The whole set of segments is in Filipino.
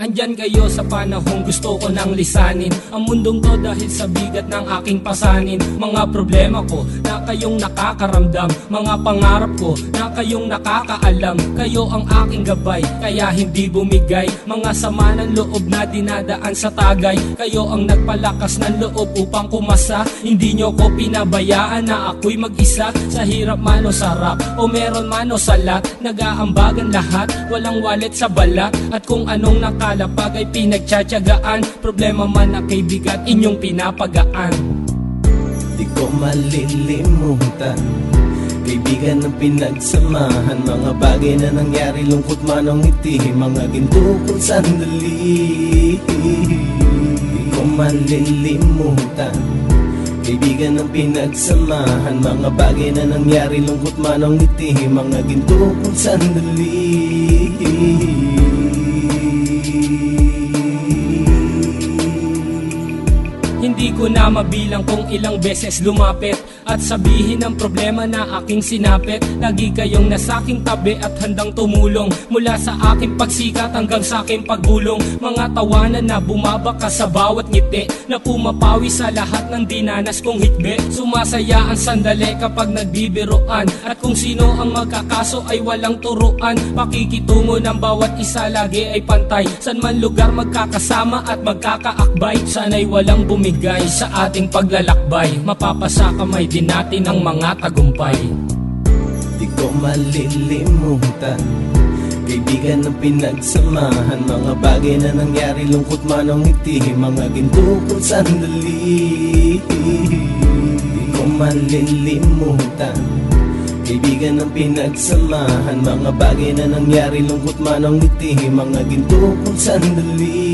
Andyan kayo sa panahong gusto ko nang lisanin ang mundong to dahil sa bigat ng aking pasanin. Mga problema ko na kayong nakakaramdam, mga pangarap ko na kayong nakakaalam. Kayo ang aking gabay, kaya hindi bumigay. Mga sama ng loob na dinadaan sa tagay, kayo ang nagpalakas ng loob upang kumasa. Hindi nyo ko pinabayaan na ako'y mag-isa. Sa hirap man o sarap, o meron man o salat, nag-aambagan lahat, walang walet sa balat. At kung anong nakalapag ay pinagtsatsagaan, problema man na kay bigat inyong pinapagaan. Di ko malilimutan, kaibigan ng pinagsamahan, mga bagay na nangyari, lungkot man o ngiti, mga ginto kong sandali. Di ko malilimutan, kaibigan ng pinagsamahan, mga bagay na nangyari, lungkot man o ngiti, mga ginto kong sandali. Hindi ko na mabilang kung ilang beses lumapit at sabihin ang problema na aking sinapit. Lagi kayong nasa aking tabi at handang tumulong, mula sa aking pagsikat hanggang sa aking paggulong. Mga tawanan na bumabaka sa bawat ngiti, na pumapawi sa lahat ng dinanas kong hitbe. Sumasaya ang sandali kapag nagbibiroan, at kung sino ang magkakaso ay walang turuan. Pakikitungo ng bawat isa lagi ay pantay, san man lugar magkakasama at magkakaakbay. Sana'y walang bumigay sa ating paglalakbay, mapapasa kamay din natin ang mga tagumpay. Di ko malilimutan, kaibigan ng pinagsamahan, mga bagay na nangyari, lungkot man o ngiti, mga ginto kong sandali. Di ko malilimutan, kaibigan ng pinagsamahan, mga bagay na nangyari, lungkot man o ngiti, mga ginto kong sandali.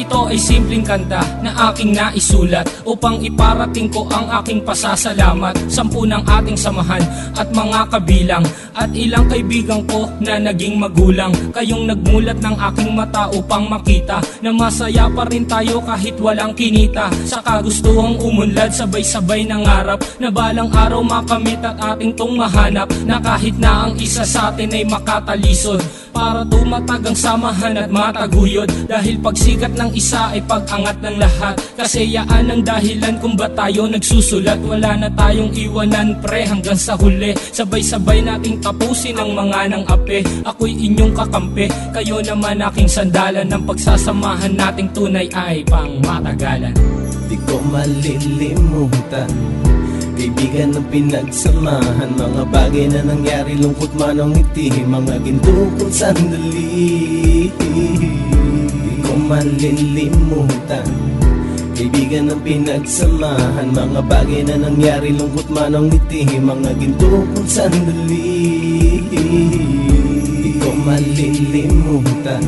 Ito ay simpleng kanta na aking naisulat upang iparating ko ang aking pasasalamat. 10 ng ating samahan at mga kabilang, at ilang kaibigan ko na naging magulang. Kayong nagmulat ng aking mata upang makita na masaya pa rin tayo kahit walang kinita. Sa kagustuhang umunlad, sabay-sabay nangarap na balang araw makamit at ating tong mahanap, na kahit na ang isa sa atin ay makatalisod, para tumatag ang samahan at mataguyod. Dahil pagsikat ng isa ay pag-angat ng lahat, kasi yaan ang dahilan kung ba tayo nagsusulat. Wala na tayong iwanan pre hanggang sa huli, sabay-sabay nating tapusin ang mga nang ape. Ako'y inyong kakampi, kayo naman aking sandalan, ng pagsasamahan nating tunay ay pang matagalan. Di ko malilimutan, kaibigan ng pinagsamahan, mga bagay na nangyari, lungkot man o ngiti, mga ginto kong sandali. Di ko malilimutan, kaibigan ng pinagsamahan, mga bagay na nangyari, lungkot man o ngiti, mga ginto kong sandali. Di ko malilimutan,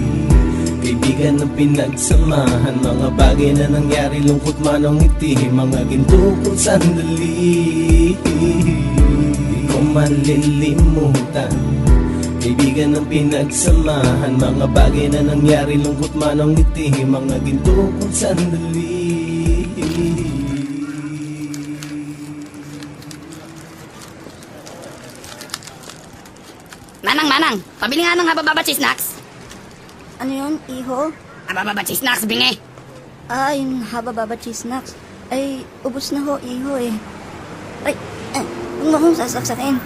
kaibigan ng pinagsamahan, mga bagay na nangyari, lungkot man o ngiti, mga ginto kong sandali. Di ko malilimutan, kaibigan ng pinagsamahan, mga bagay na nangyari, lungkot man o ngiti, mga ginto kong sandali. Manang, pabili nga ng Haba-Baba Cheese Snacks. Ano yun, iho? Haba-Baba Cheese Snacks, bingi. Yung Haba-Baba Cheese Snacks. Ay, ubos na ho, iho eh. Ay, huwag mo akong sasaksakin.